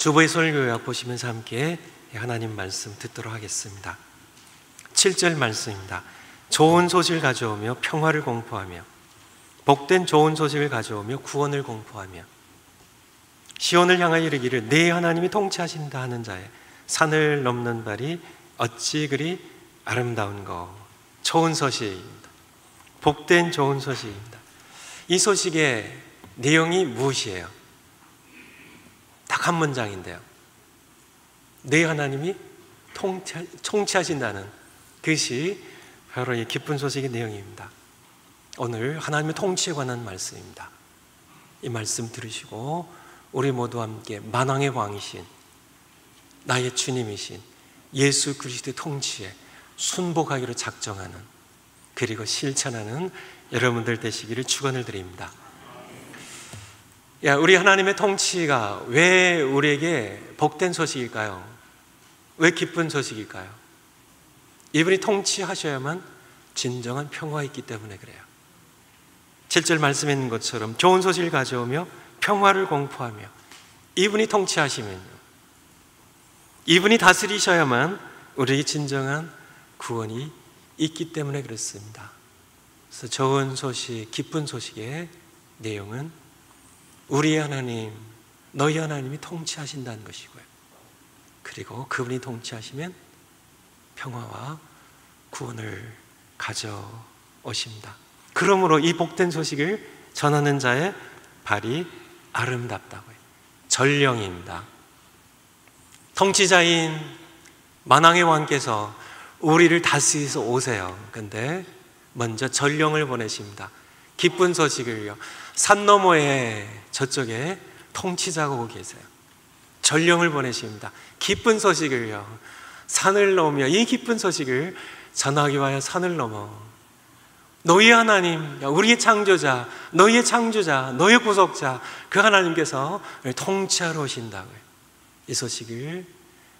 주보의 설교약 보시면서 함께 하나님 말씀 듣도록 하겠습니다. 7절 말씀입니다. 좋은 소식을 가져오며 평화를 공포하며 복된 좋은 소식을 가져오며 구원을 공포하며 시온을 향하여 이르기를 내 하나님이 통치하신다 하는 자의 산을 넘는 발이 어찌 그리 아름다운고. 좋은 소식입니다. 복된 좋은 소식입니다. 이 소식의 내용이 무엇이에요? 딱 한 문장인데요. 내 하나님이 통치하신다는 그것이 바로 이 기쁜 소식의 내용입니다. 오늘 하나님의 통치에 관한 말씀입니다. 이 말씀 들으시고 우리 모두 함께 만왕의 왕이신 나의 주님이신 예수 그리스도의 통치에 순복하기로 작정하는 그리고 실천하는 여러분들 되시기를 축원을 드립니다. 우리 하나님의 통치가 왜 우리에게 복된 소식일까요? 왜 기쁜 소식일까요? 이분이 통치하셔야만 진정한 평화가 있기 때문에 그래요. 7절 말씀에 있는 것처럼 좋은 소식을 가져오며 평화를 공포하며 이분이 통치하시면요, 이분이 다스리셔야만 우리에게 진정한 구원이 있기 때문에 그렇습니다. 그래서 좋은 소식, 기쁜 소식의 내용은 우리의 하나님, 너희 하나님이 통치하신다는 것이고요, 그리고 그분이 통치하시면 평화와 구원을 가져오십니다. 그러므로 이 복된 소식을 전하는 자의 발이 아름답다고요. 전령입니다. 통치자인 만왕의 왕께서 우리를 다스리서 오세요. 그런데 먼저 전령을 보내십니다. 기쁜 소식을요. 산 너머에 저쪽에 통치자가 오고 계세요. 전령을 보내십니다. 기쁜 소식을요. 산을 넘으며 이 기쁜 소식을 전하기 위하여 산을 넘어 너희 하나님, 우리의 창조자, 너희의 창조자, 너희의 구속자 그 하나님께서 통치하러 오신다고요. 이 소식을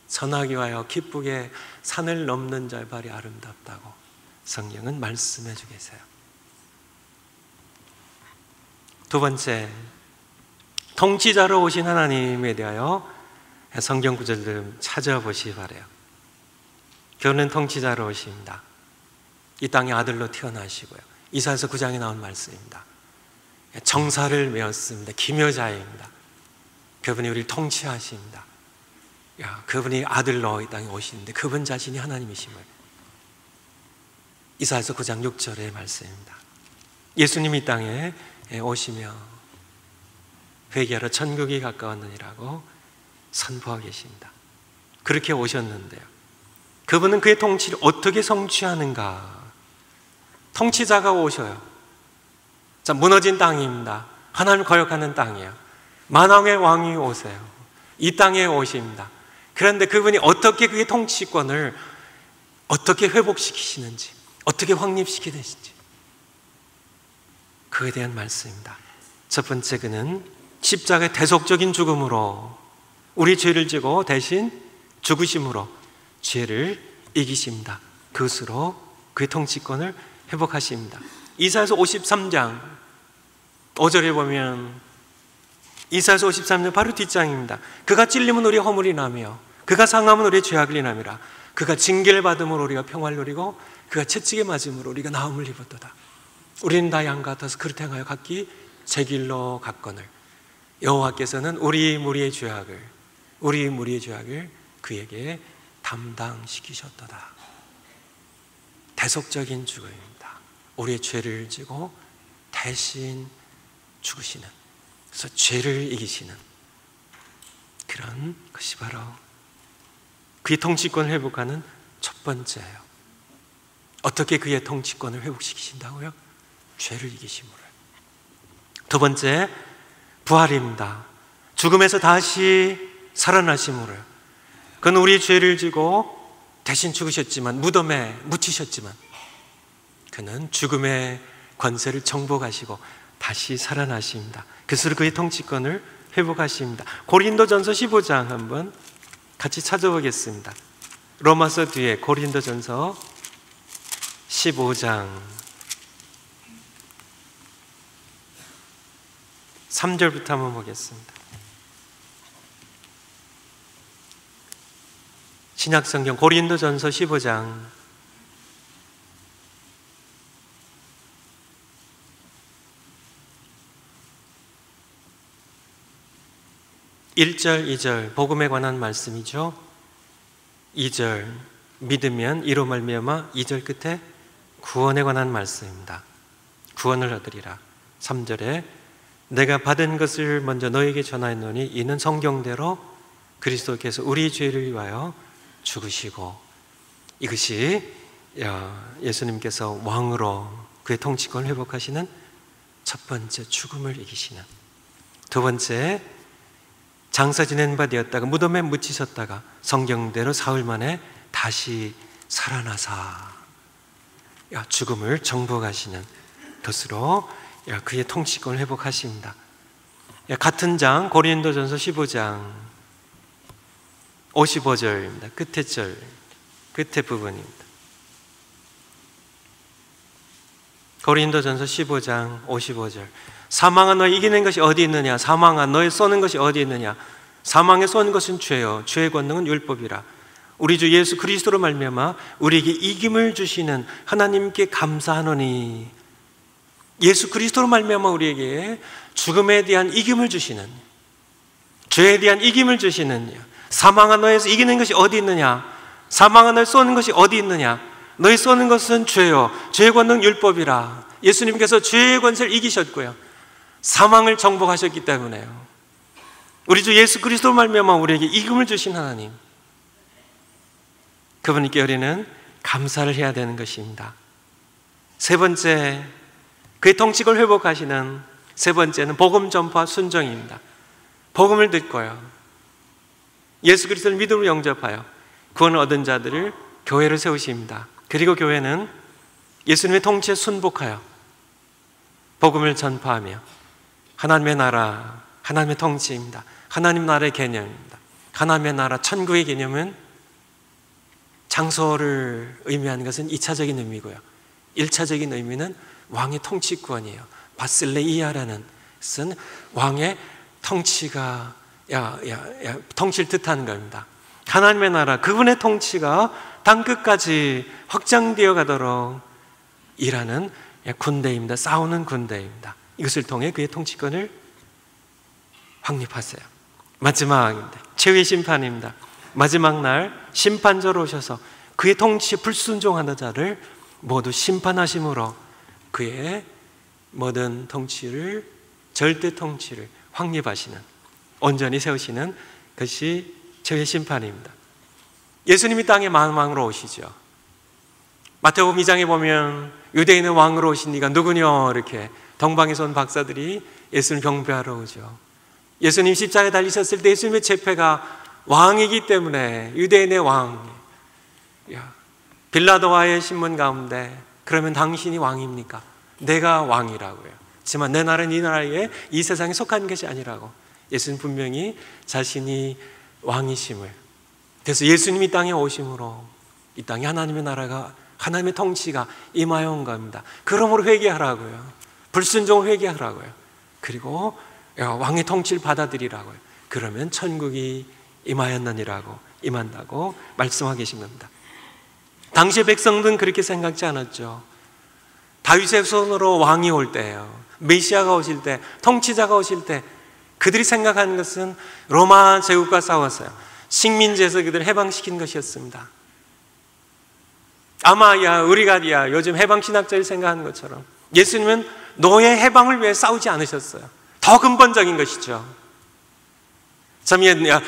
전하기 위하여 기쁘게 산을 넘는 자의 발이 아름답다고 성경은 말씀해 주고 계세요. 두 번째, 통치자로 오신 하나님에 대하여 성경 구절들 찾아보시기 바라요. 그는 통치자로 오십니다. 이 땅의 아들로 태어나시고요. 이사야서 9장에 나온 말씀입니다. 정사를 메었습니다. 기묘자입니다. 그분이 우리를 통치하십니다. 그분이 아들로 이 땅에 오시는데 그분 자신이 하나님이심을 이사야서 9장 6절의 말씀입니다. 예수님이 이 땅에 오시며 회개하러 천국이 가까웠느니라고 선포하고 계십니다. 그렇게 오셨는데요, 그분은 그의 통치를 어떻게 성취하는가? 통치자가 오셔요. 자, 무너진 땅입니다. 하나님 거역하는 땅이에요. 만왕의 왕이 오세요. 이 땅에 오십니다. 그런데 그분이 어떻게 그의 통치권을 어떻게 회복시키시는지, 어떻게 확립시키는지, 그에 대한 말씀입니다. 첫 번째, 그는 십자가의 대속적인 죽음으로 우리 죄를 지고 대신 죽으심으로 죄를 이기십니다. 그것으로 그의 통치권을 회복하십니다. 이사야서 53장 5절에 보면, 이사야서 53장 바로 뒷장입니다. 그가 찔림은 우리의 허물이 나며 그가 상함은 우리의 죄악을 인함이라. 그가 징계를 받음으로 우리가 평화를 누리고 그가 채찍에 맞음으로 우리가 나음을 입었도다. 우리는 다 양 같아서 그릇 행하여 각기 제 길로 갔거늘 여호와께서는 우리 무리의 죄악을 그에게 담당시키셨도다. 대속적인 죽음입니다. 우리의 죄를 지고 대신 죽으시는, 그래서 죄를 이기시는 그런 것이 바로 그의 통치권을 회복하는 첫 번째예요. 어떻게 그의 통치권을 회복시키신다고요? 죄를 이기심으로. 두 번째, 부활입니다. 죽음에서 다시 살아나심으로요. 그는 우리의 죄를 지고 대신 죽으셨지만, 무덤에 묻히셨지만 그는 죽음의 권세를 정복하시고 다시 살아나십니다. 그래서 그의 통치권을 회복하십니다. 고린도전서 15장 한번 같이 찾아보겠습니다. 로마서 뒤에 고린도전서 15장 3절부터 한번 보겠습니다. 신약성경 고린도전서 15장 1절, 2절 복음에 관한 말씀이죠. 2절 믿으면 이로 말미암아 2절 끝에 구원에 관한 말씀입니다. 구원을 얻으리라. 3절에 내가 받은 것을 먼저 너에게 전하였노니 이는 성경대로 그리스도께서 우리 죄를 위하여 죽으시고, 이것이 예수님께서 왕으로 그의 통치권을 회복하시는 첫 번째 죽음을 이기시는, 두 번째 장사 지낸 바 되었다가 무덤에 묻히셨다가 성경대로 사흘 만에 다시 살아나사 죽음을 정복하시는 것으로 그의 통치권을 회복하십니다. 같은 장 고린도전서 15장 55절입니다. 끝에 절, 끝에 부분입니다. 고린도전서 15장 55절 사망아 너희 이기는 것이 어디 있느냐? 사망아 너희 쏘는 것이 어디 있느냐? 사망에 쏘는 것은 죄요 죄의 권능은 율법이라. 우리 주 예수 그리스도로 말미암아 우리에게 이김을 주시는 하나님께 감사하노니. 예수 그리스도로 말미암아 우리에게 죽음에 대한 이김을 주시는, 죄에 대한 이김을 주시는, 사망아 너에서 이기는 것이 어디 있느냐? 사망아 너희 쏘는 것이 어디 있느냐? 너희 쏘는 것은 죄요 죄의 권능 율법이라. 예수님께서 죄의 권세를 이기셨고요 사망을 정복하셨기 때문에요. 우리 주 예수 그리스도로 말미암아 우리에게 이김을 주신 하나님, 그분께 우리는 감사를 해야 되는 것입니다. 세 번째, 그의 통치권을 회복하시는 세 번째는 복음 전파 순종입니다. 복음을 듣고요 예수 그리스도를 믿음으로 영접하여 구원을 얻은 자들을 교회를 세우십니다. 그리고 교회는 예수님의 통치에 순복하여 복음을 전파하며 하나님의 나라, 하나님의 통치입니다. 하나님 나라의 개념입니다. 하나님의 나라, 천국의 개념은 장소를 의미하는 것은 2차적인 의미고요 1차적인 의미는 왕의 통치권이에요. 바실레이아라는 것은 왕의 통치가 통치를 뜻하는 겁니다. 하나님의 나라, 그분의 통치가 땅끝까지 확장되어 가도록 일하는 군대입니다. 싸우는 군대입니다. 이것을 통해 그의 통치권을 확립하세요. 마지막입니다. 최후의 심판입니다. 마지막 날 심판자로 오셔서 그의 통치에 불순종하는 자를 모두 심판하심으로 그의 모든 통치를, 절대 통치를 확립하시는, 온전히 세우시는 것이 최후의 심판입니다. 예수님이 땅에 왕으로 오시죠. 마태복음 2장에 보면 유대인의 왕으로 오신 이가 누구냐 이렇게 동방에서 온 박사들이 예수님을 경배하러 오죠. 예수님 십자가에 달리셨을 때 예수님의 제패가 왕이기 때문에 유대인의 왕, 빌라도와의 신문 가운데 그러면 당신이 왕입니까? 내가 왕이라고요. 하지만 내 나라는 이 나라에 이 세상에 속한 것이 아니라고 예수님 분명히 자신이 왕이심을, 그래서 예수님이 땅에 오심으로 이 땅에 하나님의 나라가, 하나님의 통치가 임하여 온 겁니다. 그러므로 회개하라고요. 불순종을 회개하라고요. 그리고 왕의 통치를 받아들이라고요. 그러면 천국이 임하였느니라고, 임한다고 말씀하고 계신 겁니다. 당시의 백성들은 그렇게 생각지 않았죠. 다윗의 손으로 왕이 올 때예요. 메시아가 오실 때, 통치자가 오실 때 그들이 생각하는 것은 로마 제국과 싸웠어요. 식민지에서 그들을 해방시킨 것이었습니다. 아마 우리가 요즘 해방신학자들이 생각하는 것처럼 예수님은 노예 해방을 위해 싸우지 않으셨어요. 더 근본적인 것이죠. 참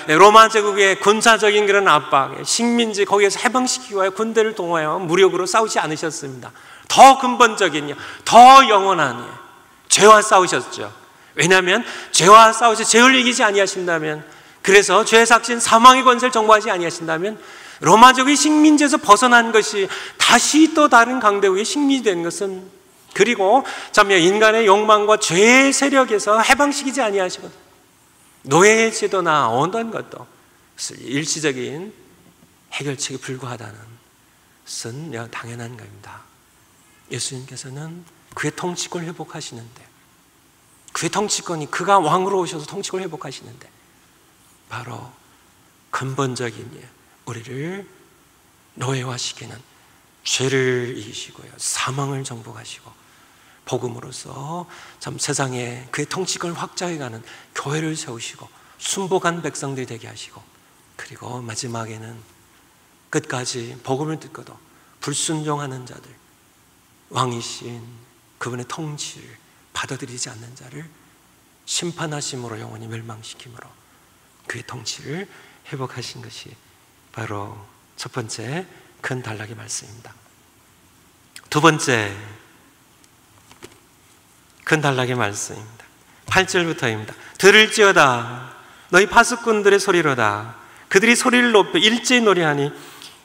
로마 제국의 군사적인 그런 압박, 식민지 거기에서 해방시키기 위하여 군대를 동원하여 무력으로 싸우지 않으셨습니다. 더 근본적인, 더 영원한 죄와 싸우셨죠. 왜냐하면 죄와 싸우시 죄를 이기지 아니하신다면, 그래서 죄의 삭신 사망의 권세를 정복하지 아니하신다면 로마 제국의 식민지에서 벗어난 것이 다시 또 다른 강대국의 식민지 된 것은, 그리고 참 인간의 욕망과 죄의 세력에서 해방시키지 아니하시거든요. 노예의 제도나 어떤 것도 일시적인 해결책에 불과하다는 것은 당연한 겁니다. 예수님께서는 그의 통치권을 회복하시는데, 그의 통치권이, 그가 왕으로 오셔서 통치권을 회복하시는데 바로 근본적인 우리를 노예화시키는 죄를 이기시고요, 사망을 정복하시고 복음으로써 참 세상에 그의 통치권을 확장해가는 교회를 세우시고 순복한 백성들이 되게 하시고, 그리고 마지막에는 끝까지 복음을 듣고도 불순종하는 자들, 왕이신 그분의 통치를 받아들이지 않는 자를 심판하심으로 영원히 멸망시킴으로 그의 통치를 회복하신 것이 바로 첫 번째 큰 단락의 말씀입니다. 두 번째 큰 단락의 말씀입니다. 8절부터입니다. 들을지어다 너희 파수꾼들의 소리로다. 그들이 소리를 높여 일제히 노래하니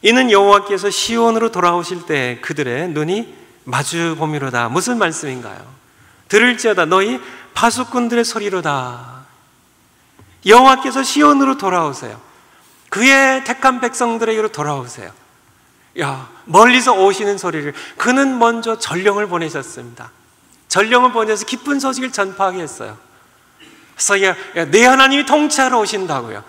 이는 여호와께서 시온으로 돌아오실 때 그들의 눈이 마주 보미로다. 무슨 말씀인가요? 들을지어다 너희 파수꾼들의 소리로다. 여호와께서 시온으로 돌아오세요. 그의 택한 백성들에게로 돌아오세요. 멀리서 오시는 소리를, 그는 먼저 전령을 보내셨습니다. 전령을 보내서 기쁜 소식을 전파하게 했어요. 그래서 내 하나님이 통치하러 오신다고요.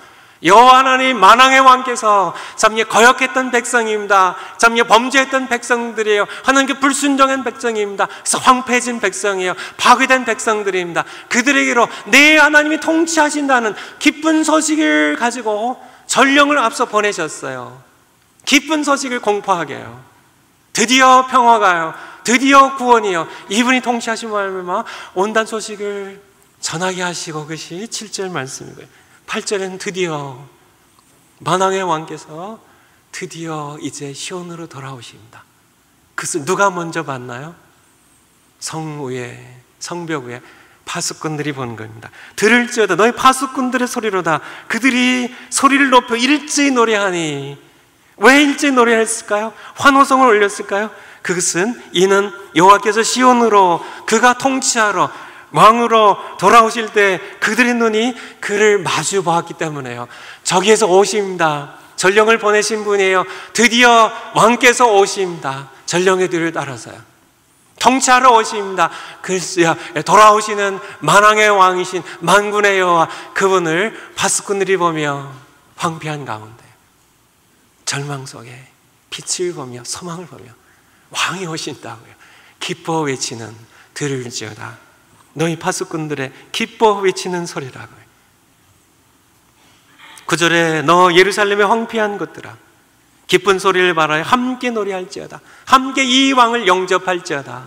여호와 하나님 만왕의 왕께서 참 거역했던 백성입니다. 참 범죄했던 백성들이에요. 하나님께 불순종한 백성입니다. 그래서 황폐해진 백성이에요. 파괴된 백성들입니다. 그들에게로 내 하나님이 통치하신다는 기쁜 소식을 가지고 전령을 앞서 보내셨어요. 기쁜 소식을 공포하게요. 드디어 평화가요, 드디어 구원이요, 이분이 통치하신 말미암아 온다는 소식을 전하게 하시고, 그것이 7절 말씀이고요. 8절에는 드디어 만왕의 왕께서 드디어 이제 시온으로 돌아오십니다. 그것을 누가 먼저 봤나요? 성벽 위에 파수꾼들이 본 겁니다. 들을지어다 너희 파수꾼들의 소리로다. 그들이 소리를 높여 일제히 노래하니. 왜 일제히 노래했을까요? 환호성을 올렸을까요? 그것은 이는 여호와께서 시온으로 그가 통치하러 왕으로 돌아오실 때 그들의 눈이 그를 마주 보았기 때문에요. 저기에서 오십니다. 전령을 보내신 분이에요. 드디어 왕께서 오십니다. 전령의 뒤를 따라서요. 통치하러 오십니다. 돌아오시는 만왕의 왕이신 만군의 여호와, 그분을 파수꾼들이 보며 황폐한 가운데 절망 속에 빛을 보며 소망을 보며 왕이 오신다고요. 기뻐 외치는 들을지어다 너희 파수꾼들의 기뻐 외치는 소리라고요. 9절에 너 예루살렘의 황폐한 것들아 기쁜 소리를 말하여 함께 노래할지어다. 함께 이 왕을 영접할지어다.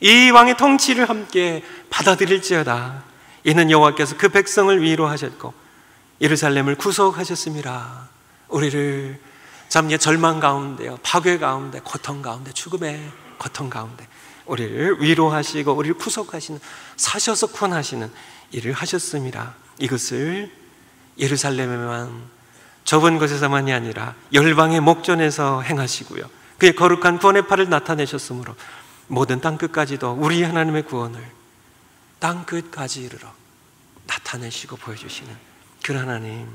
이 왕의 통치를 함께 받아들일지어다. 이는 여호와께서 그 백성을 위로하셨고 예루살렘을 구속하셨습니다. 우리를 참 절망 가운데요, 파괴 가운데, 고통 가운데, 죽음의 고통 가운데 우리를 위로하시고 우리를 구속하시는, 사셔서 구원하시는 일을 하셨습니다. 이것을 예루살렘에만, 좁은 곳에서만이 아니라 열방의 목전에서 행하시고요, 그의 거룩한 구원의 팔을 나타내셨으므로 모든 땅끝까지도 우리 하나님의 구원을 땅끝까지 이르러 나타내시고 보여주시는 그런 하나님.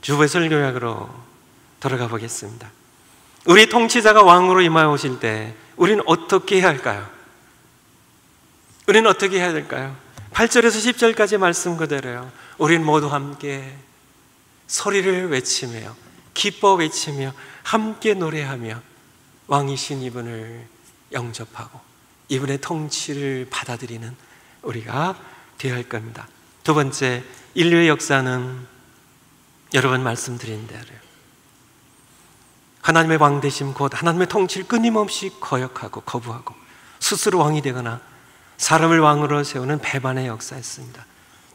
주보의 설교약으로 돌아가 보겠습니다. 우리 통치자가 왕으로 임하여 오실 때 우리는 어떻게 해야 할까요? 우리는 어떻게 해야 될까요? 8절에서 10절까지 말씀 그대로요. 우리는 모두 함께 소리를 외치며 기뻐 외치며 함께 노래하며 왕이신 이분을 영접하고 이분의 통치를 받아들이는 우리가 되어야 할 겁니다. 두 번째, 인류의 역사는 여러 번 말씀드린 대로 하나님의 왕 되심, 곧 하나님의 통치를 끊임없이 거역하고 거부하고 스스로 왕이 되거나 사람을 왕으로 세우는 배반의 역사였습니다.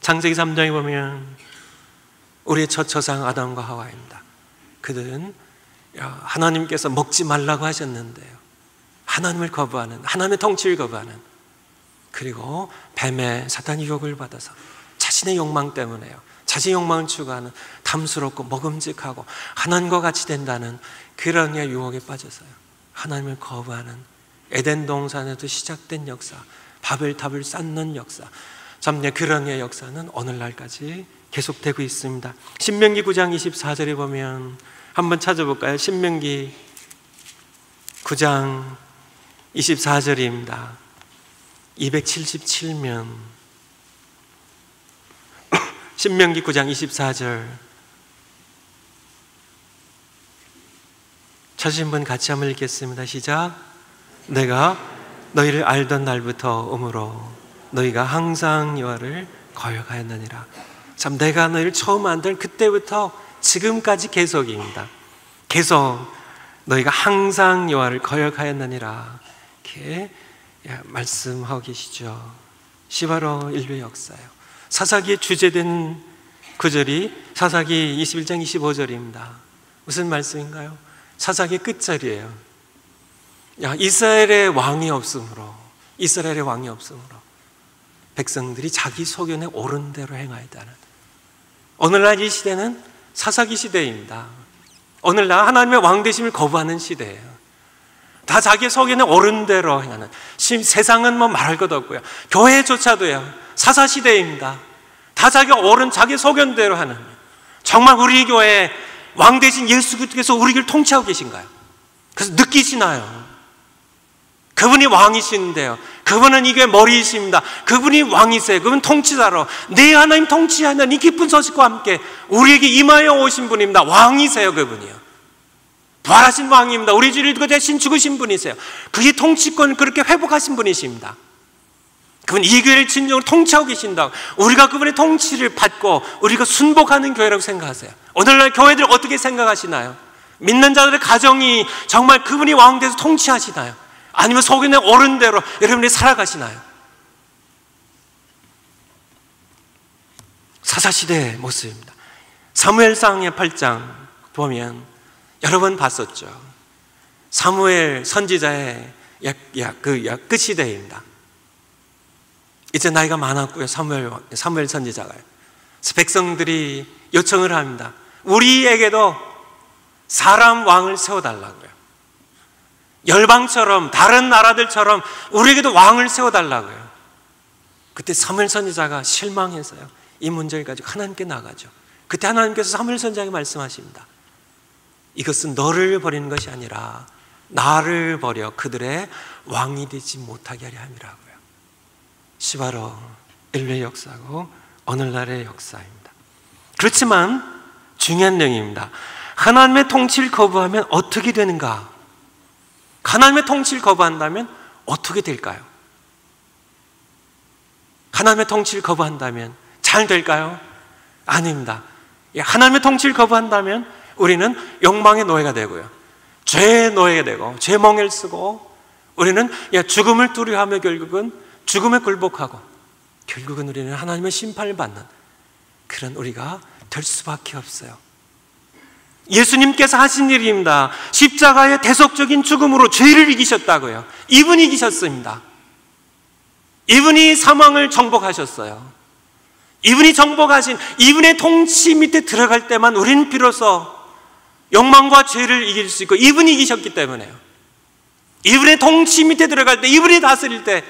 창세기 3장에 보면 우리의 첫 조상 아담과 하와입니다. 그들은 하나님께서 먹지 말라고 하셨는데요, 하나님을 거부하는, 하나님의 통치를 거부하는, 그리고 뱀의 사탄 유혹을 받아서 자신의 욕망 때문에요, 자신의 욕망을 추구하는, 탐스럽고 먹음직하고 하나님과 같이 된다는 그런 유혹에 빠져서요, 하나님을 거부하는 에덴 동산에도 시작된 역사, 바벨탑을 쌓는 역사, 참 그런 역사는 오늘날까지 계속되고 있습니다. 신명기 9장 24절에 보면 한번 찾아볼까요? 신명기 9장 24절입니다. 277면 신명기 9장 24절 찾으신 분 같이 한번 읽겠습니다. 시작. 내가 너희를 알던 날부터 오므로 너희가 항상 여호와를 거역하였느니라. 참, 내가 너희를 처음 만든 그때부터 지금까지 계속입니다. 계속 너희가 항상 여호와를 거역하였느니라, 이렇게 말씀하고 계시죠. 시바로 인류의 역사예요. 사사기에 주제된 구절이 사사기 21장 25절입니다. 무슨 말씀인가요? 사사기 끝절이에요. 이스라엘의 왕이 없으므로 백성들이 자기 소견에 옳은 대로 행하였다는, 오늘날 이 시대는 사사기 시대입니다. 오늘날 하나님의 왕 되심을 거부하는 시대예요. 다 자기 소견에 옳은 대로 행하는, 세상은 뭐 말할 것 없고요, 교회조차도요 사사 시대입니다. 다 자기 소견대로 하는. 정말 우리 교회 왕 되신 예수 그리스도께서 우리 교회를 통치하고 계신가요? 그래서 느끼시나요? 그분이 왕이신데요, 그분은 이 교회 머리이십니다. 그분이 왕이세요. 그분 통치자로 내 하나님 통치하는 이 기쁜 소식과 함께 우리에게 임하여 오신 분입니다. 왕이세요. 그분이요, 부활하신 왕입니다. 우리 주를 대신 죽으신 분이세요. 그의 통치권을 그렇게 회복하신 분이십니다. 그분 이 교회를 진정으로 통치하고 계신다. 우리가 그분의 통치를 받고 우리가 순복하는 교회라고 생각하세요. 오늘날 교회들 어떻게 생각하시나요? 믿는 자들의 가정이 정말 그분이 왕 돼서 통치하시나요? 아니면 소견에 옳은 대로 여러분이 살아가시나요? 사사시대의 모습입니다. 사무엘상의 8장 보면 여러 번 봤었죠. 사무엘 선지자의 끝시대입니다. 이제 나이가 많았고요, 사무엘 선지자가요. 백성들이 요청을 합니다. 우리에게도 사람 왕을 세워달라고요. 열방처럼, 다른 나라들처럼 우리에게도 왕을 세워달라고요. 그때 사무엘 선지자가 실망해서요, 이 문제를 가지고 하나님께 나가죠. 그때 하나님께서 사무엘 선지자에게 말씀하십니다. 이것은 너를 버리는 것이 아니라 나를 버려 그들의 왕이 되지 못하게 하려 함이라고요. 시바로 인류의 역사고 오늘날의 역사입니다. 그렇지만 중요한 내용입니다. 하나님의 통치를 거부하면 어떻게 되는가? 하나님의 통치를 거부한다면 어떻게 될까요? 하나님의 통치를 거부한다면 잘 될까요? 아닙니다. 하나님의 통치를 거부한다면 우리는 욕망의 노예가 되고요, 죄의 노예가 되고 죄멍에를 쓰고 우리는 죽음을 두려워하며 결국은 죽음에 굴복하고 결국은 우리는 하나님의 심판을 받는 그런 우리가 될 수밖에 없어요. 예수님께서 하신 일입니다. 십자가의 대속적인 죽음으로 죄를 이기셨다고요. 이분이 이기셨습니다. 이분이 사망을 정복하셨어요. 이분이 정복하신 이분의 통치 밑에 들어갈 때만 우리는 비로소 욕망과 죄를 이길 수 있고, 이분이 이기셨기 때문에요. 이분의 통치 밑에 들어갈 때, 이분이 다스릴 때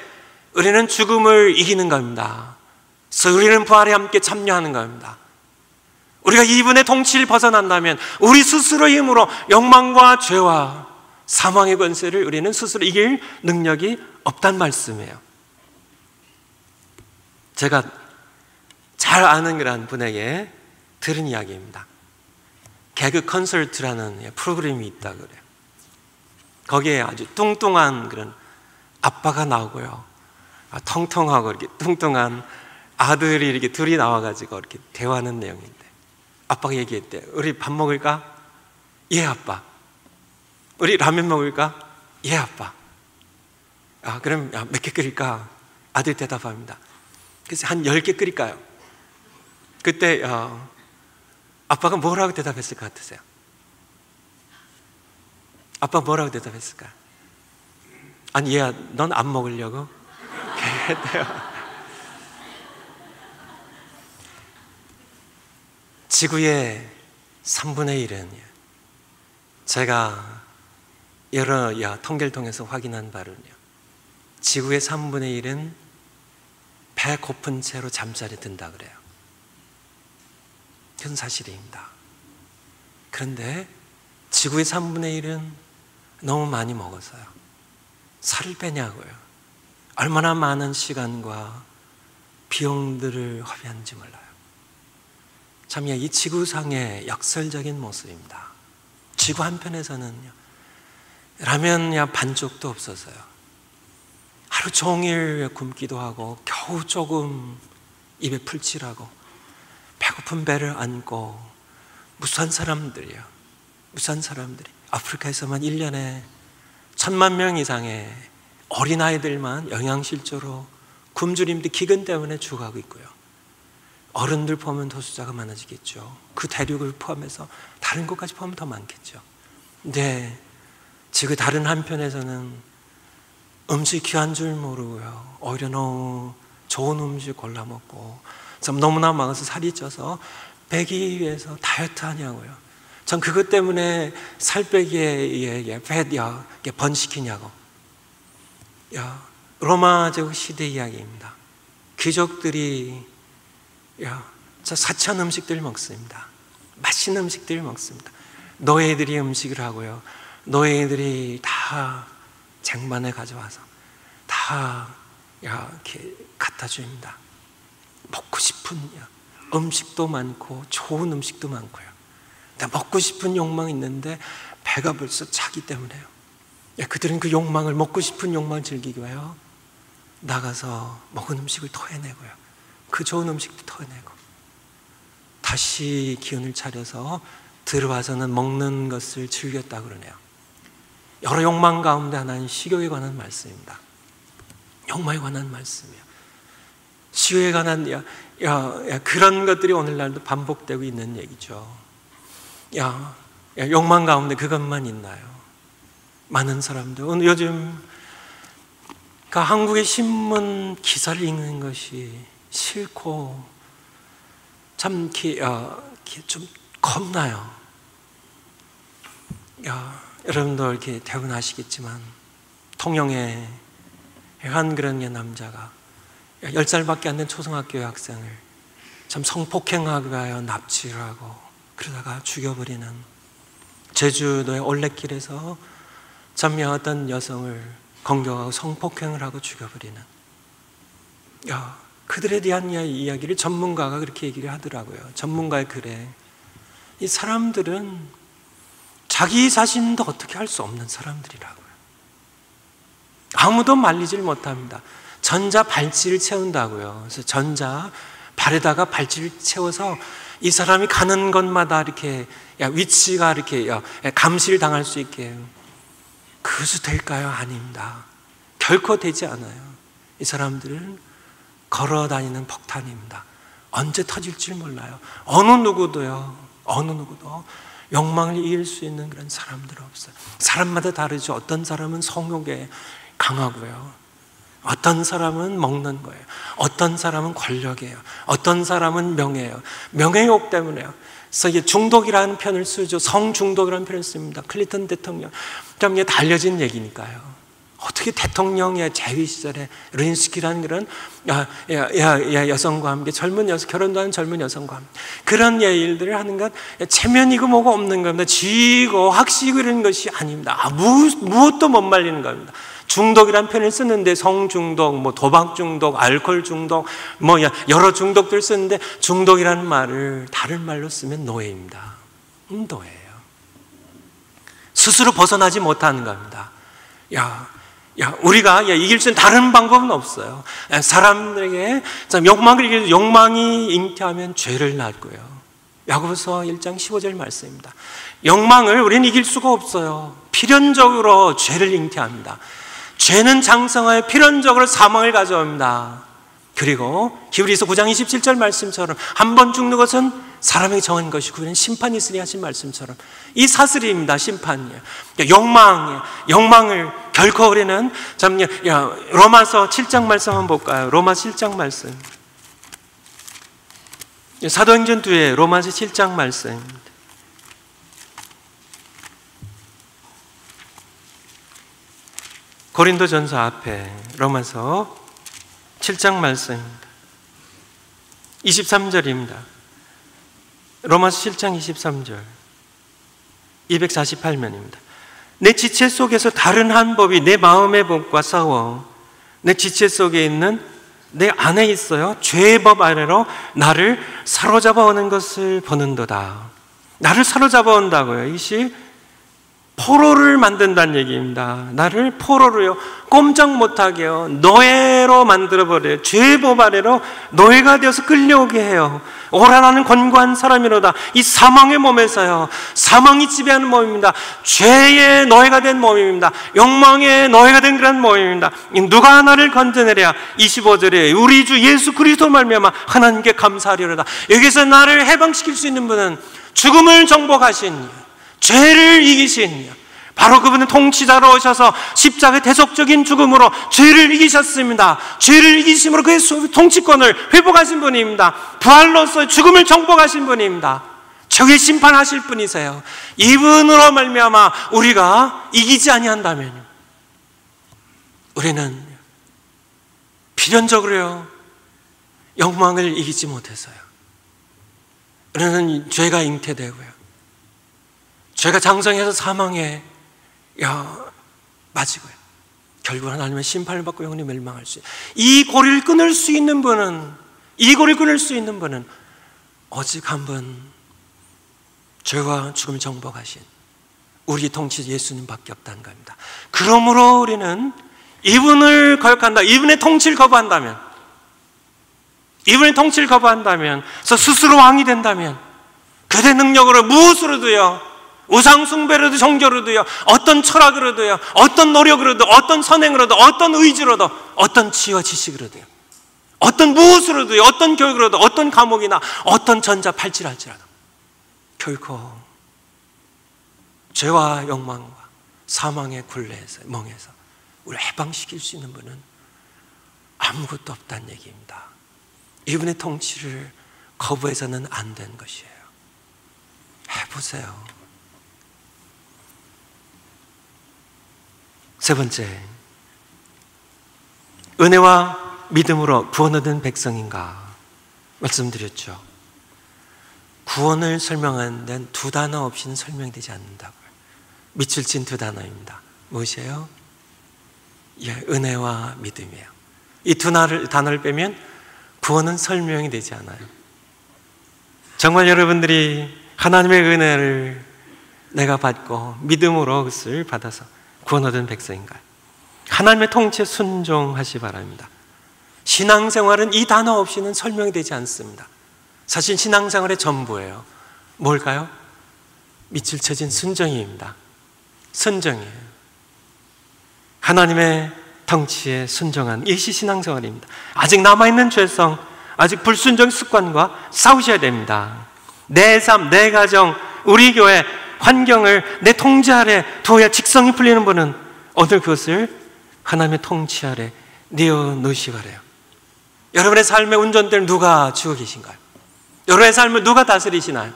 우리는 죽음을 이기는 겁니다. 그래서 우리는 부활에 함께 참여하는 겁니다. 우리가 이분의 통치를 벗어난다면 우리 스스로의 힘으로 욕망과 죄와 사망의 권세를 우리는 스스로 이길 능력이 없단 말씀이에요. 제가 잘 아는 그런 분에게 들은 이야기입니다. 개그 콘서트라는 프로그램이 있다 그래요. 거기에 아주 뚱뚱한 그런 아빠가 나오고요, 통통하고 이렇게 뚱뚱한 아들이 이렇게 둘이 나와가지고 이렇게 대화하는 내용인데, 아빠가 얘기했대요. 우리 밥 먹을까? 예 아빠. 우리 라면 먹을까? 예 아빠. 그럼 몇 개 끓일까? 아들이 대답합니다. 그래서 한 10개 끓일까요? 그때 아빠가 뭐라고 대답했을 것 같으세요? 아빠 뭐라고 대답했을까요? 아니 얘야, 넌 안 먹으려고? 그랬대요. 지구의 3분의 1은, 제가 여러 통계를 통해서 확인한 바로는요, 지구의 3분의 1은 배 고픈 채로 잠자리 든다 그래요. 그건 사실입니다. 그런데 지구의 3분의 1은 너무 많이 먹어서요, 살을 빼냐고요. 얼마나 많은 시간과 비용들을 허비하는지 몰라요. 참, 이 지구상의 역설적인 모습입니다. 지구 한편에서는요, 라면 반쪽도 없어서요. 하루 종일 굶기도 하고 겨우 조금 입에 풀칠하고 배고픈 배를 안고 무수한 사람들이 아프리카에서만 1년에 1000만 명 이상의 어린아이들만 영양실조로 굶주림 등 기근 때문에 죽어가고 있고요. 어른들 포함하면 더 숫자가 많아지겠죠. 그 대륙을 포함해서 다른 곳까지 포함하면 더 많겠죠. 근데 지금 다른 한편에서는 음식 귀한 줄 모르고요, 오히려 너무 좋은 음식 골라 먹고 너무나 먹어서 살이 쪄서 빼기 위해서 다이어트 하냐고요. 전 그것 때문에 살 빼기에 번식이냐고. 로마 제국 시대 이야기입니다. 귀족들이 사치한 음식들을 먹습니다. 맛있는 음식들을 먹습니다. 노예들이 음식을 하고요, 노예들이 다 쟁반에 가져와서 다 이렇게 갖다 줍니다. 먹고 싶은 음식도 많고 좋은 음식도 많고요. 근데 먹고 싶은 욕망이 있는데 배가 벌써 차기 때문에요. 그들은 그 욕망을, 먹고 싶은 욕망을 즐기기 위하여 나가서 먹은 음식을 토해내고요, 그 좋은 음식도 토해내고 다시 기운을 차려서 들어와서는 먹는 것을 즐겼다 그러네요. 여러 욕망 가운데 하나는 식욕에 관한 말씀입니다. 욕망에 관한 말씀이에요. 식욕에 관한 그런 것들이 오늘날도 반복되고 있는 얘기죠. 욕망 가운데 그것만 있나요? 많은 사람들 오늘 요즘 한국의 신문 기사를 읽는 것이 싫고 참 좀 겁나요. 여러분도 이렇게 대부분 아시겠지만 통영에 한 그런 남자가 10살밖에 안 된 초등학교 학생을 참 성폭행하기 위하여 납치를 하고 그러다가 죽여버리는, 제주도의 올레길에서 참 어떤 여성을 공격하고 성폭행을 하고 죽여버리는, 그들에 대한 이야기를 전문가가 그렇게 얘기를 하더라고요. 전문가의 글에 이 사람들은 자기 자신도 어떻게 할 수 없는 사람들이라고요. 아무도 말리질 못합니다. 전자 발찌를 채운다고요. 그래서 전자 발에다가 발찌를 채워서 이 사람이 가는 곳마다 이렇게 위치가 이렇게 감시를 당할 수 있게. 그것이 될까요? 아닙니다. 결코 되지 않아요. 이 사람들은 걸어 다니는 폭탄입니다. 언제 터질지 몰라요. 어느 누구도 욕망을 이길 수 있는 그런 사람들은 없어요. 사람마다 다르죠. 어떤 사람은 성욕에 강하고요, 어떤 사람은 먹는 거예요, 어떤 사람은 권력이에요, 어떤 사람은 명예예요. 명예욕 때문에요. 그래서 이게 중독이라는 표현을 쓰죠. 성중독이라는 표현을 씁니다. 클린턴 대통령. 좀 이게 달려진 얘기니까요. 어떻게 대통령의 재위 시절에 르인스키라는 그런 여성과 함께 결혼도 하는 젊은 여성과 함께 그런 일들을 하는 것, 체면이고 뭐가 없는 겁니다. 지위고 학식이고 이런 것이 아닙니다. 무엇도 못 말리는 겁니다. 중독이라는 표현을 쓰는데 성중독, 도박 중독, 알코올 중독, 여러 중독들 쓰는데 중독이라는 말을 다른 말로 쓰면 노예입니다. 노예예요. 스스로 벗어나지 못하는 겁니다. 우리가 이길 수 있는 다른 방법은 없어요. 사람들에게 욕망이 잉태하면 죄를 낳고요. 야고보서 1장 15절 말씀입니다. 욕망을 우리는 이길 수가 없어요. 필연적으로 죄를 잉태합니다. 죄는 장성하여 필연적으로 사망을 가져옵니다. 그리고 히브리서 9장 27절 말씀처럼 한 번 죽는 것은 사람에게 정한 것이고 그는 심판이 있으니 하신 말씀처럼 이 사슬입니다. 심판이에요. 욕망을 결코 우리는 로마서 7장 말씀 한번 볼까요? 로마서 7장 말씀, 사도행전 뒤에 로마서 7장 말씀, 고린도전서 앞에 로마서 7장 말씀입니다. 23절입니다. 로마서 7장 23절 248면입니다. 내 지체 속에서 다른 한 법이 내 마음의 법과 싸워 내 지체 속에 있는 내 안에 있어요. 죄의 법 아래로 나를 사로잡아 오는 것을 보는도다. 나를 사로잡아 온다고요. 이것이 포로를 만든다는 얘기입니다. 나를 포로로요, 꼼짝 못하게요, 노예로 만들어버려요. 죄법 아래로 노예가 되어서 끌려오게 해요. 오라나는 권고한 사람이로다. 이 사망의 몸에서요, 사망이 지배하는 몸입니다. 죄의 노예가 된 몸입니다. 욕망의 노예가 된 그런 몸입니다. 누가 나를 건져내랴. 25절에 우리 주 예수 그리스도 말미암아 하나님께 감사하리로다. 여기서 나를 해방시킬 수 있는 분은 죽음을 정복하신, 죄를 이기신, 바로 그분은 통치자로 오셔서 십자가의 대속적인 죽음으로 죄를 이기셨습니다. 죄를 이기심으로 그의 통치권을 회복하신 분입니다. 부활로서 죽음을 정복하신 분입니다. 적의 심판하실 분이세요. 이분으로 말미암아 우리가 이기지 아니한다면 우리는 필연적으로요, 욕망을 이기지 못해서요, 우리는 죄가 잉태되고요, 죄가 장성해서 사망에 맞이고요, 결국은 하나님의 심판을 받고 영원히 멸망할 수 있어요. 이 고리를 끊을 수 있는 분은, 이 고리를 끊을 수 있는 분은 오직 한 분, 죄와 죽음을 정복하신 우리 통치 예수님밖에 없다는 겁니다. 그러므로 우리는 이분을 거역한다, 이분의 통치를 거부한다면, 이분의 통치를 거부한다면, 스스로 왕이 된다면, 그대 능력으로 무엇으로도요, 우상숭배로도 종교로도요, 어떤 철학으로도요, 어떤 노력으로도, 어떤 선행으로도, 어떤 의지로도, 어떤 지혜와 지식으로도요, 어떤 무엇으로도요, 어떤 교육으로도, 어떤 과목이나 어떤 전자 팔찌할지라도 결코 죄와 욕망과 사망의 굴레에서, 멍에서 우리를 해방시킬 수 있는 분은 아무것도 없다는 얘기입니다. 이분의 통치를 거부해서는 안 된 것이에요. 해보세요. 세 번째, 은혜와 믿음으로 구원 얻은 백성인가 말씀드렸죠. 구원을 설명하는 데는 두 단어 없이는 설명이 되지 않는다고요. 밑줄 친 두 단어입니다. 무엇이에요? 은혜와 믿음이에요. 이 두 단어를 빼면 구원은 설명이 되지 않아요. 정말 여러분들이 하나님의 은혜를 내가 받고 믿음으로 그것을 받아서 구원 얻은 백성인가요? 하나님의 통치에 순종하시 바랍니다. 신앙생활은 이 단어 없이는 설명이 되지 않습니다. 사실 신앙생활의 전부예요. 뭘까요? 밑줄 쳐진 순종입니다. 순종이에요. 하나님의 통치에 순종한 이것이 신앙생활입니다. 아직 남아있는 죄성, 아직 불순종 습관과 싸우셔야 됩니다. 내 삶, 내 가정, 우리 교회 환경을 내 통치 아래 두어야 직성이 풀리는 분은 오늘 그것을 하나님의 통치 아래 내어놓으시기 바라요. 여러분의 삶의 운전대를 누가 쥐고 계신가요? 여러분의 삶을 누가 다스리시나요?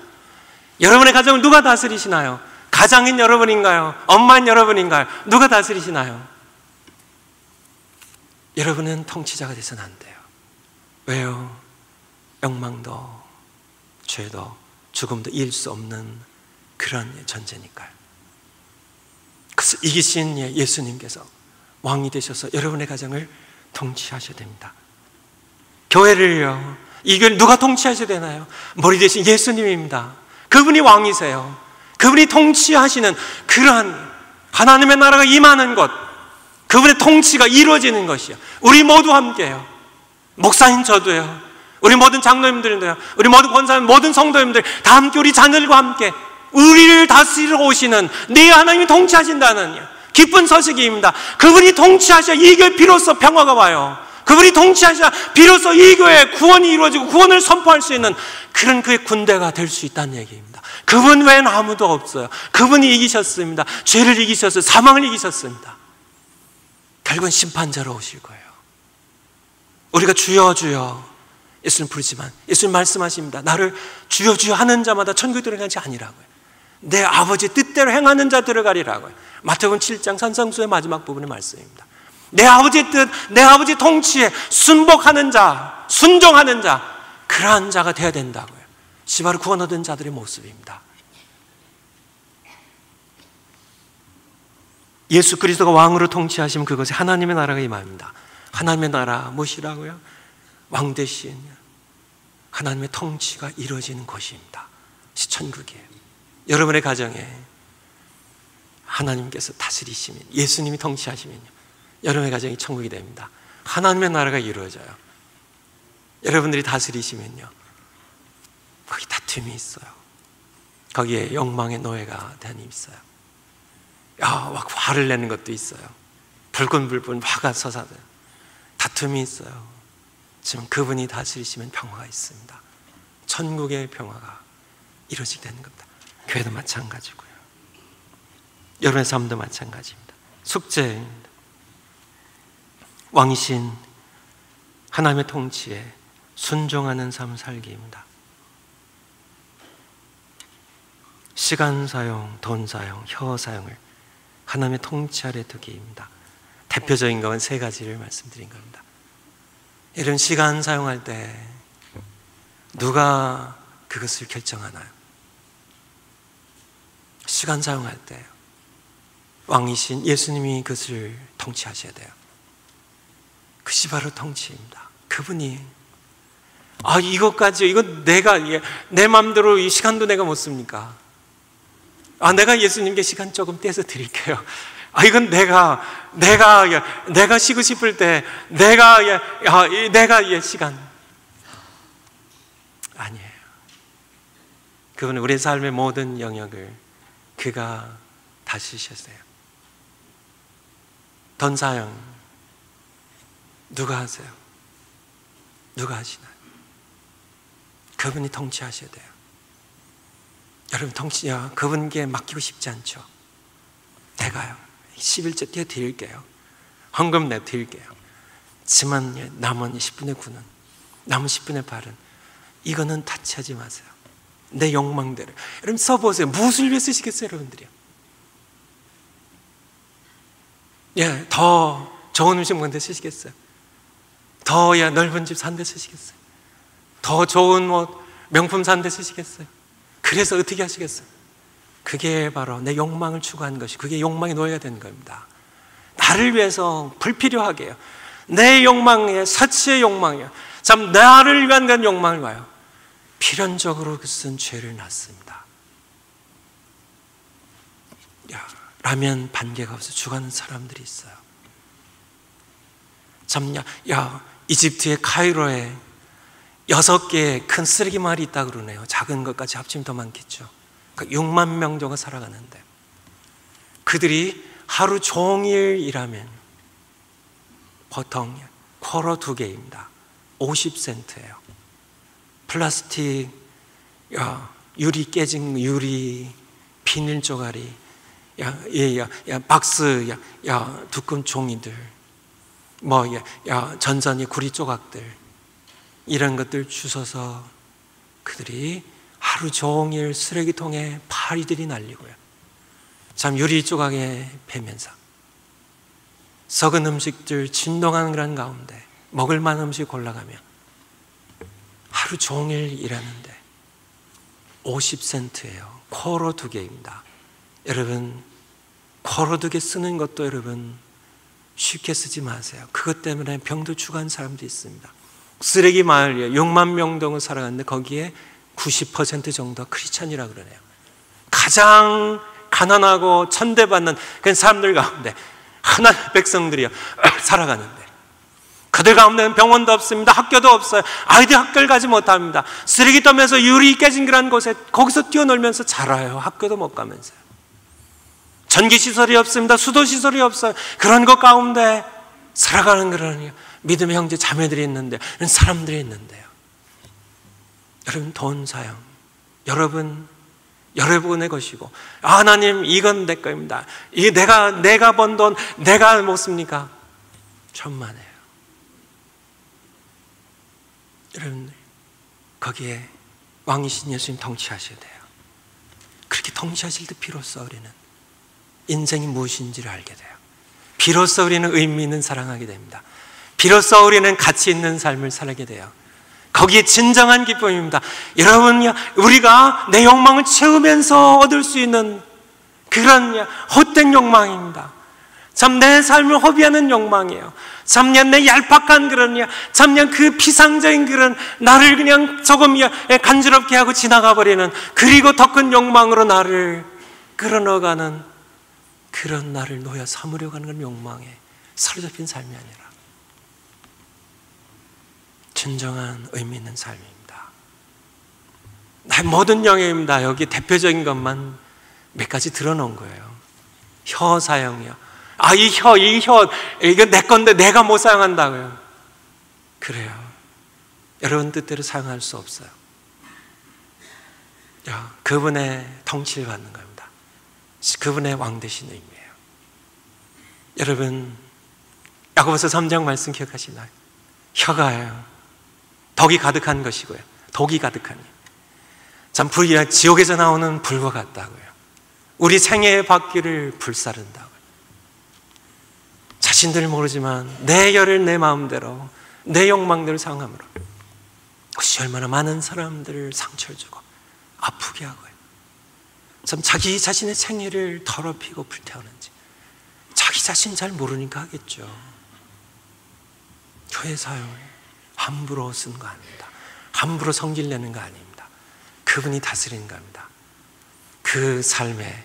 여러분의 가정을 누가 다스리시나요? 가장인 여러분인가요? 엄마인 여러분인가요? 누가 다스리시나요? 여러분은 통치자가 되서는 안 돼요. 왜요? 욕망도 죄도 죽음도 이길 수 없는 그런 존재니까요. 그래서 이기신 예수님께서 왕이 되셔서 여러분의 가정을 통치하셔야 됩니다. 교회를요, 이 교회를 누가 통치하셔야 되나요? 머리 대신 예수님입니다. 그분이 왕이세요. 그분이 통치하시는 그러한 하나님의 나라가 임하는 곳, 그분의 통치가 이루어지는 것이요, 우리 모두 함께요. 목사님 저도요, 우리 모든 장로님들도요, 우리 모든 권사님, 모든 성도님들 다 함께 우리 자녀들과 함께 우리를 다스리러 오시는 네 하나님이 통치하신다는 기쁜 소식입니다. 그분이 통치하셔야 이 교회 비로소 평화가 와요. 그분이 통치하셔야 비로소 이 교회에 구원이 이루어지고 구원을 선포할 수 있는 그런 그의 군대가 될 수 있다는 얘기입니다. 그분 외에는 아무도 없어요. 그분이 이기셨습니다. 죄를 이기셨어요. 사망을 이기셨습니다. 결국은 심판자로 오실 거예요. 우리가 주여 주여 예수님 부르지만 예수님 말씀하십니다. 나를 주여 주여 하는 자마다 천국에 들어가는 자 아니라고요. 내 아버지 뜻대로 행하는 자 들어가리라고요. 마태복음 7장 산상수의 마지막 부분의 말씀입니다. 내 아버지의 뜻, 내 아버지 통치에 순복하는 자, 순종하는 자, 그러한 자가 되어야 된다고요. 이 바로 구원 얻은 자들의 모습입니다. 예수 그리스도가 왕으로 통치하시면 그것이 하나님의 나라가 임합니다. 하나님의 나라 무엇이라고요? 왕 대신 하나님의 통치가 이루어지는 곳입니다. 천국이에요. 여러분의 가정에 하나님께서 다스리시면, 예수님이 통치하시면요, 여러분의 가정이 천국이 됩니다. 하나님의 나라가 이루어져요. 여러분들이 다스리시면요, 거기 다툼이 있어요. 거기에 욕망의 노예가 되는 힘이 있어요. 막 화를 내는 것도 있어요. 불끈불끈 화가 솟아져요. 다툼이 있어요. 지금 그분이 다스리시면 평화가 있습니다. 천국의 평화가 이루어지게 되는 겁니다. 교회도 마찬가지고요, 여러분의 삶도 마찬가지입니다. 숙제입니다. 왕이신 하나님의 통치에 순종하는 삶 살기입니다. 시간 사용, 돈 사용, 혀 사용을 하나님의 통치 아래 두기입니다. 대표적인 건 세 가지를 말씀드린 겁니다. 이런 시간 사용할 때 누가 그것을 결정하나요? 시간 사용할 때 왕이신 예수님이 그것을 통치하셔야 돼요. 그것이 바로 통치입니다. 그분이 이것까지, 이건 내가 내 마음대로 이 시간도 내가 못 씁니까? 내가 예수님께 시간 조금 떼서 드릴게요. 이건 내가 쉬고 싶을 때 내가 시간 아니에요. 그분은 우리의 삶의 모든 영역을 그가 다스리셨어요. 돈 사용 누가 하세요? 누가 하시나요? 그분이 통치하셔야 돼요. 여러분, 그분께 맡기고 싶지 않죠? 내가요 11조 띄워 드릴게요. 헌금 내 드릴게요. 하지만 남은 10분의 9는, 남은 10분의 8은 이거는 타치하지 마세요. 내 욕망대로. 여러분 써보세요. 무엇을 위해 쓰시겠어요, 여러분들이요? 더 좋은 음식 먹는 데 쓰시겠어요? 더 넓은 집 산 데 쓰시겠어요? 더 좋은 명품 산 데 쓰시겠어요? 그래서 어떻게 하시겠어요? 그게 바로 내 욕망을 추구하는 것이, 그게 욕망의 노예가 되는 겁니다. 나를 위해서 불필요하게요, 내 욕망에, 사치의 욕망이요, 참 나를 위한 그런 욕망을 봐요. 필연적으로 그것은 죄를 낳습니다. 라면 반개가 없어 죽어가는 사람들이 있어요. 참, 이집트의 카이로에 6개의 큰 쓰레기 마을이 있다고 그러네요. 작은 것까지 합치면 더 많겠죠. 6만 명 정도 살아가는데, 그들이 하루 종일 일하면 보통 쿼러 2개입니다. 50센트예요. 플라스틱, 유리 깨진 유리, 비닐 쪼가리, 박스, 두꺼운 종이들, 전선이 구리 조각들, 이런 것들 주워서 그들이 하루 종일 쓰레기통에 파리들이 날리고요, 참 유리 조각에 베면서 썩은 음식들 진동하는 그런 가운데 먹을 만한 음식 골라가며 하루 종일 일하는데 50센트예요. 쿼러 2개입니다. 여러분, 쿼러 2개 쓰는 것도 여러분 쉽게 쓰지 마세요. 그것 때문에 병도 죽어간 사람도 있습니다. 쓰레기 마을이에요. 6만 명 정도 살아갔는데 거기에 90% 정도가 크리스찬이라고 그러네요. 가장 가난하고 천대받는 그런 사람들 가운데 하나님의 백성들이요 살아가는데, 그들 가운데는 병원도 없습니다. 학교도 없어요. 아이들 학교를 가지 못합니다. 쓰레기통에서 유리 깨진 그런 곳에 거기서 뛰어놀면서 자라요. 학교도 못 가면서요. 전기시설이 없습니다. 수도시설이 없어요. 그런 것 가운데 살아가는 그런 믿음의 형제 자매들이 있는데, 그런 사람들이 있는데요. 여러분, 돈 사용, 여러분의 것이고, 하나님 이건 내 거입니다. 이 내가 번 돈 내가 못 씁니까? 천만에요. 여러분, 거기에 왕이신 예수님 통치하셔야 돼요. 그렇게 통치하실 때 비로소 우리는 인생이 무엇인지를 알게 돼요. 비로소 우리는 의미 있는 사랑하게 됩니다. 비로소 우리는 가치 있는 삶을 살게 돼요. 거기에 진정한 기쁨입니다. 여러분, 우리가 내 욕망을 채우면서 얻을 수 있는 그런 헛된 욕망입니다. 참 내 삶을 허비하는 욕망이에요. 참 내 얄팍한 그런, 참 그 피상적인 그런, 나를 그냥 조금 간지럽게 하고 지나가 버리는, 그리고 더 큰 욕망으로 나를 끌어넣어가는 그런 나를 놓여 삼으려고 하는 걸 욕망에 사로잡힌 삶이 아니라 진정한 의미 있는 삶입니다. 나의 모든 영역입니다. 여기 대표적인 것만 몇 가지 드러놓은 거예요. 혀 사용이요. 이 혀, 이거 내 건데 내가 못 사용한다고요. 그래요. 여러분 뜻대로 사용할 수 없어요. 그분의 통치를 받는 겁니다. 그분의 왕 되신 의미예요. 여러분, 야고보서 3장 말씀 기억하시나요? 혀가요. 덕이 가득한 것이고요. 독이 가득하니. 참 지옥에서 나오는 불과 같다고요. 우리 생애의 바퀴를 불사른다고요. 자신들을 모르지만 내 열을 내 마음대로 내 욕망대로 사용함으로 그것이 얼마나 많은 사람들을 상처를 주고 아프게 하고요. 참 자기 자신의 생애를 더럽히고 불태우는지 자기 자신 잘 모르니까 하겠죠. 혀의 사용을 함부로 쓰는 거 아닙니다. 함부로 성질 내는 거 아닙니다. 그분이 다스리는 겁니다. 그 삶의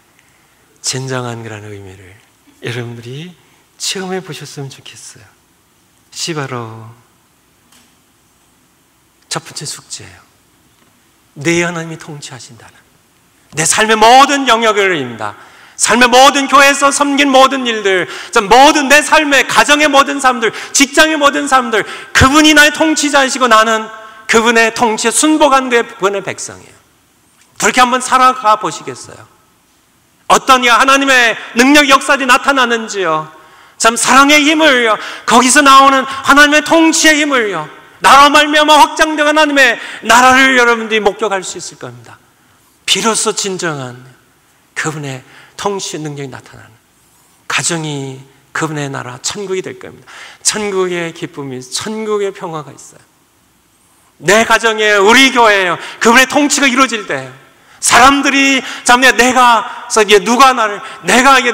진정한 그런 의미를 여러분들이 체험해 보셨으면 좋겠어요. 바로 첫 번째 숙제예요. 내 하나님이 통치하신다는 내 삶의 모든 영역을입니다. 삶의 모든 교회에서 섬긴 모든 일들, 모든 내 삶의 가정의 모든 삶들, 직장의 모든 삶들, 그분이 나의 통치자이시고 나는 그분의 통치에 순복한 그분의 백성이에요. 그렇게 한번 살아가 보시겠어요? 어떤 하나님의 능력 역사들이 나타나는지요. 참 사랑의 힘을요, 거기서 나오는 하나님의 통치의 힘을요, 나로 말미암아 확장된 하나님의 나라를 여러분들이 목격할 수 있을 겁니다. 비로소 진정한 그분의 통치의 능력이 나타나는 가정이 그분의 나라 천국이 될 겁니다. 천국의 기쁨이, 천국의 평화가 있어요. 내 가정에, 우리 교회에요, 그분의 통치가 이루어질 때예요. 사람들이 참 내가 누가 나를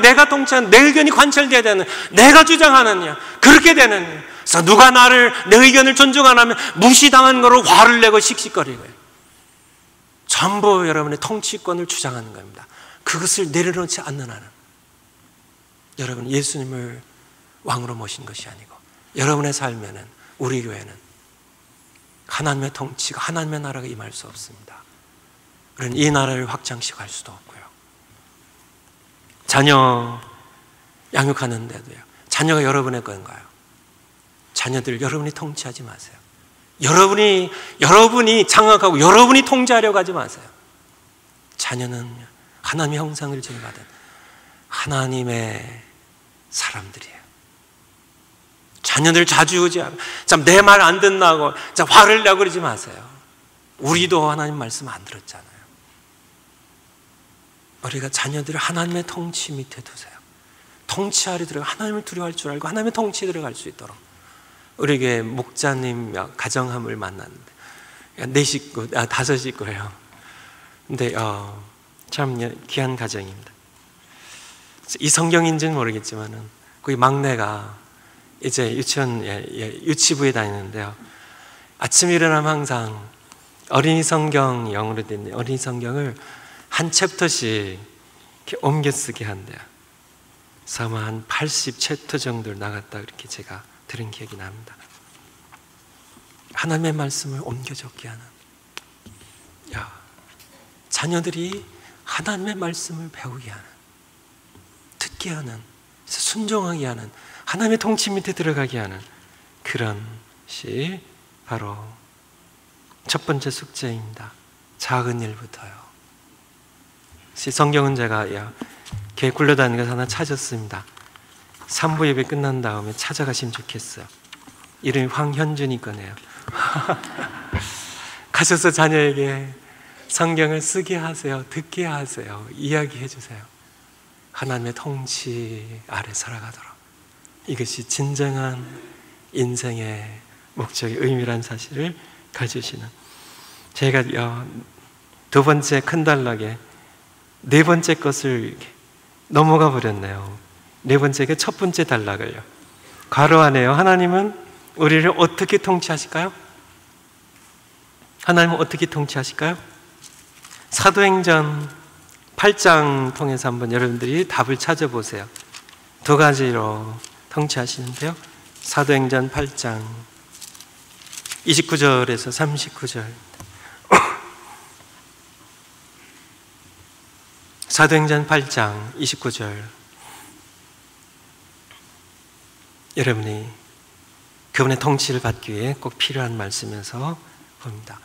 내가 통치하는 내 의견이 관철돼야 되는, 내가 주장하느냐 그렇게 되는, 그래서 누가 나를 내 의견을 존중 안 하면 무시당한 거로 화를 내고 씩씩거리고요. 전부 여러분의 통치권을 주장하는 겁니다. 그것을 내려놓지 않는 한은 여러분 예수님을 왕으로 모신 것이 아니고 여러분의 삶에는, 우리 교회는 하나님의 통치가, 하나님의 나라가 임할 수 없습니다. 그런 이 나라를 확장시켜 갈 수도 없고요. 자녀 양육하는데도요, 자녀가 여러분의 건가요? 자녀들 여러분이 통치하지 마세요. 여러분이 장악하고 여러분이 통제하려고 하지 마세요. 자녀는 하나님의 형상을 지음받은 하나님의 사람들이에요. 자녀들 좌지우지하고 내 말 안 듣나고 화를 내고 그러지 마세요. 우리도 하나님 말씀 안 들었잖아요. 우리가 자녀들을 하나님의 통치 밑에 두세요. 통치하려 들어가 하나님을 두려워할 줄 알고 하나님의 통치에 들어갈 수 있도록. 우리 교회 목자님 가정함을 만났는데 5식구예요. 근데 참 귀한 가정입니다. 이 성경인지는 모르겠지만은 거기 막내가 이제 유치부에 다니는데요. 아침에 일어나면 항상 어린이 성경, 영어로 된 어린이 성경을 한 챕터씩 이렇게 옮겨 쓰게 한대요. 그래서 아마 한 80챕터 정도를 나갔다 그렇게 제가 들은 기억이 납니다. 하나님의 말씀을 옮겨 적게 하는, 자녀들이 하나님의 말씀을 배우게 하는, 듣게 하는, 순종하게 하는, 하나님의 통치 밑에 들어가게 하는 그런 것이 바로 첫 번째 숙제입니다. 작은 일부터요. 성경은 제가 교회 굴러다니면서 하나 찾았습니다. 3부 예배 끝난 다음에 찾아가시면 좋겠어요. 이름이 황현준이 거네요. 가셔서 자녀에게 성경을 쓰게 하세요. 듣게 하세요. 이야기해 주세요. 하나님의 통치 아래 살아가도록. 이것이 진정한 인생의 목적의 의미란 사실을 가르치시는, 제가 두 번째 큰 단락에 네 번째 것을 넘어가 버렸네요. 네 번째가 첫 번째 단락을요. 괄호 안에요. 하나님은 우리를 어떻게 통치하실까요? 하나님은 어떻게 통치하실까요? 사도행전 8장 통해서 한번 여러분들이 답을 찾아보세요. 두 가지로 통치하시는데요. 사도행전 8장 29절에서 39절. 사도행전 8장 29절. 여러분이 그분의 통치를 받기 위해 꼭 필요한 말씀에서 봅니다.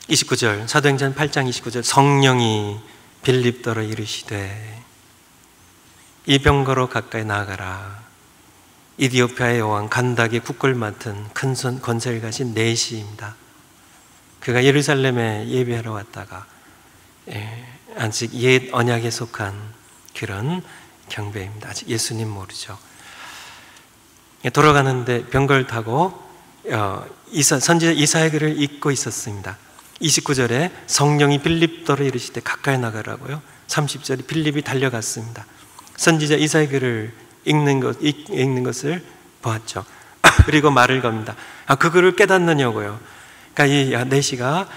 29절, 사도행전 8장 29절. 성령이 빌립더러 이르시되 이 병거로 가까이 나아가라. 이디오피아의 왕 간닥의 국골 맡은 큰 권세를 가신 내시입니다. 그가 예루살렘에 예배하러 왔다가 아직 옛 언약에 속한 그런 경배입니다. 아직 예수님 모르죠. 돌아가는데 병거를 타고 선지자 이사야 글을 읽고 있었습니다. 29절에 성령이 빌립더러 이르시되 가까이 나가라고요. 30절에 빌립이 달려갔습니다. 선지자 이사야 글을 읽는 것을 보았죠. 그리고 말을 겁니다. 그 글을 깨닫느냐고요. 그러니까 이 내시가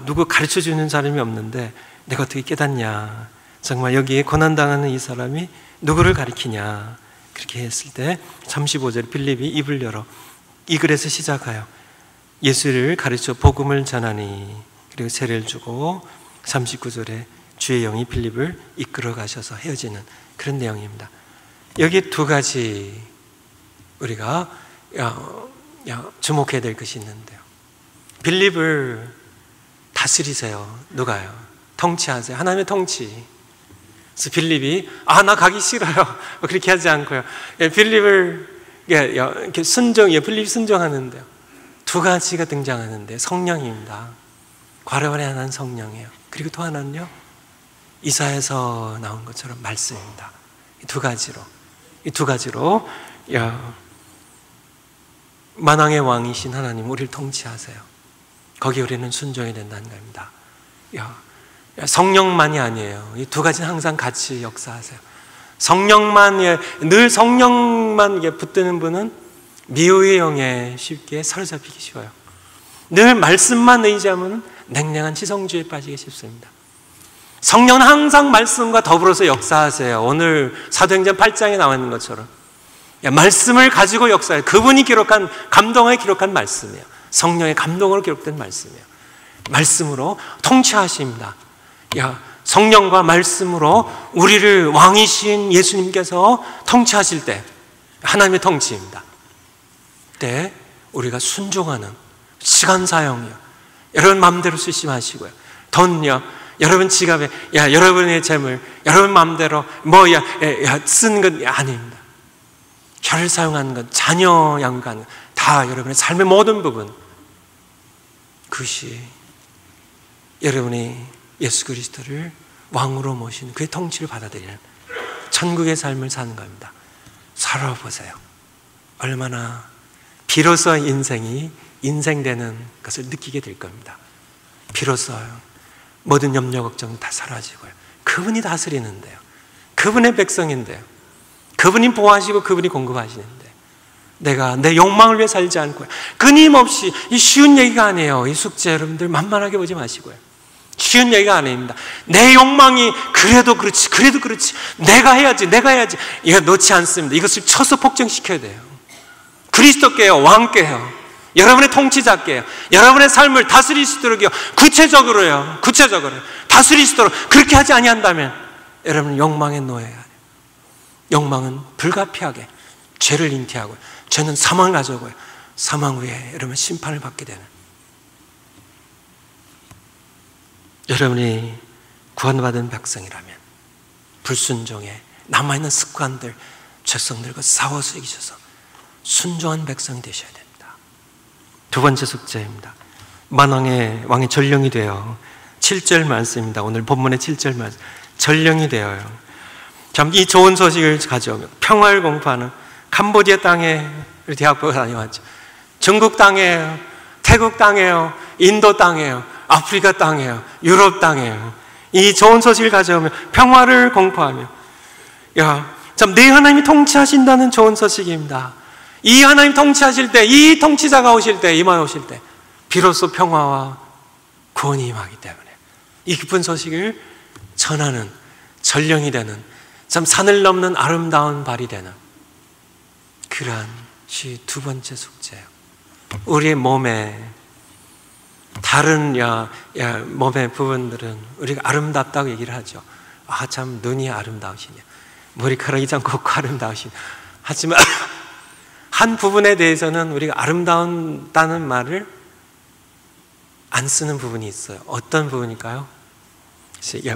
누구 가르쳐주는 사람이 없는데 내가 어떻게 깨닫냐. 정말 여기에 고난당하는 이 사람이 누구를 가리키냐. 그렇게 했을 때 35절에 빌립이 입을 열어 이 글에서 시작하여 예수를 가르쳐 복음을 전하니, 그리고 세례를 주고 39절에 주의 영이 빌립을 이끌어 가셔서 헤어지는 그런 내용입니다. 여기 두 가지 우리가 주목해야 될 것이 있는데요. 빌립을 다스리세요. 누가요? 통치하세요. 하나님의 통치. 그래서 빌립이 나 가기 싫어요. 그렇게 하지 않고요. 빌립을 이렇게 빌립이 순종하는데요. 두 가지가 등장하는데 성령입니다. 과레와레 하나는 성령이에요. 그리고 또 하나는요, 이사야에서 나온 것처럼 말씀입니다. 이 두 가지로 만왕의 왕이신 하나님 우리를 통치하세요. 거기에 우리는 순종해야 된다는 겁니다. 성령만이 아니에요. 이 두 가지는 항상 같이 역사하세요. 늘 성령만 붙드는 분은 미호의 영에 쉽게 사로잡히기 쉬워요. 늘 말씀만 의지하면 냉랭한 지성주의에 빠지기 쉽습니다. 성령은 항상 말씀과 더불어서 역사하세요. 오늘 사도행전 8장에 나와 있는 것처럼 말씀을 가지고 역사해요. 그분이 기록한, 감동에 기록한 말씀이에요. 성령의 감동으로 기록된 말씀이에요. 말씀으로 통치하십니다. 성령과 말씀으로 우리를 왕이신 예수님께서 통치하실 때 하나님의 통치입니다. 그때 우리가 순종하는 시간 사용이요. 여러분 마음대로 쓰지 마시고요. 돈요, 여러분 지갑에, 여러분의 재물, 여러분 마음대로 쓰는 건 아닙니다. 혀를 사용하는 것, 자녀 양육하는 것, 다 여러분의 삶의 모든 부분, 그것이 여러분이 예수 그리스도를 왕으로 모시는 그의 통치를 받아들이는 천국의 삶을 사는 겁니다. 살아보세요. 얼마나 비로소 인생이 인생되는 것을 느끼게 될 겁니다. 비로소 모든 염려 걱정 다 사라지고요. 그분이 다스리는데요. 그분의 백성인데요. 그분이 보호하시고 그분이 공급하시는데 내가 내 욕망을 위해 살지 않고요. 끊임없이 이 쉬운 얘기가 아니에요. 이 숙제 여러분들 만만하게 보지 마시고요. 쉬운 얘기가 아닙니다. 내 욕망이 그래도 그렇지 내가 해야지 이거 놓지 않습니다. 이것을 쳐서 폭정시켜야 돼요. 그리스도께요, 왕께요, 여러분의 통치자께요, 여러분의 삶을 다스릴 수 있도록요, 구체적으로요 다스릴 수 있도록 그렇게 하지 아니한다면 여러분은 욕망의 노예가 돼요. 욕망은 불가피하게 죄를 잉태하고 죄는 사망을 가져오고요, 사망 후에 여러분 심판을 받게 되는, 여러분이 구원받은 백성이라면 불순종에 남아있는 습관들, 죄성들과 싸워서 이기셔서 순종한 백성이 되셔야 됩니다. 두 번째 숙제입니다. 만왕의 왕의 전령이 되어 7절 말씀입니다. 오늘 본문의 7절 말씀, 전령이 되어요. 참 이 좋은 소식을 가져오며 평화를 공포하는 캄보디아 땅에 대학교 다녀왔죠. 중국 땅이에요, 태국 땅이에요, 인도 땅이에요, 아프리카 땅이에요, 유럽 땅이에요. 이 좋은 소식을 가져오며 평화를 공포하며, 참 내 하나님이 통치하신다는 좋은 소식입니다. 이 하나님 통치하실 때, 이 통치자가 오실 때, 임하 오실 때 비로소 평화와 구원이 임하기 때문에 이 기쁜 소식을 전하는 전령이 되는, 참 산을 넘는 아름다운 발이 되는 그러한 시 두 번째 숙제예요. 우리의 몸에 다른 몸의 부분들은 우리가 아름답다고 얘기를 하죠. 아, 참 눈이 아름다우시냐, 머리카락이 참 곱고 아름다우시냐. 하지만 한 부분에 대해서는 우리가 아름다운다는 말을 안 쓰는 부분이 있어요. 어떤 부분일까요?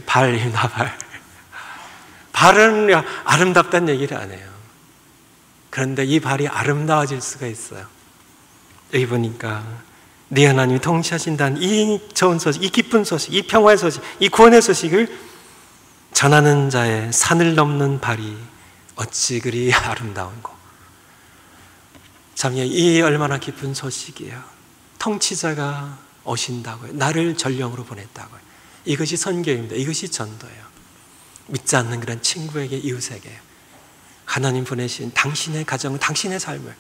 발입니다. 발은 아름답다는 얘기를 안 해요. 그런데 이 발이 아름다워질 수가 있어요. 여기 보니까 네 하나님이 통치하신다는 이 좋은 소식, 이 기쁜 소식, 이 평화의 소식, 이 구원의 소식을 전하는 자의 산을 넘는 발이 어찌 그리 아름다운고. 참, 이 얼마나 기쁜 소식이에요. 통치자가 오신다고요. 나를 전령으로 보냈다고요. 이것이 선교입니다. 이것이 전도예요. 믿지 않는 그런 친구에게, 이웃에게 하나님 보내신 당신의 가정을, 당신의 삶을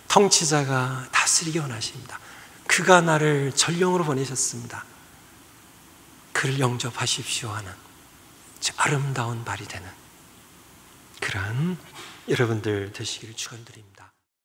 통치자가 다스리기 원하십니다. 그가 나를 전령으로 보내셨습니다. 그를 영접하십시오 하는 아름다운 발이 되는 그러한 여러분들 되시기를 축원드립니다.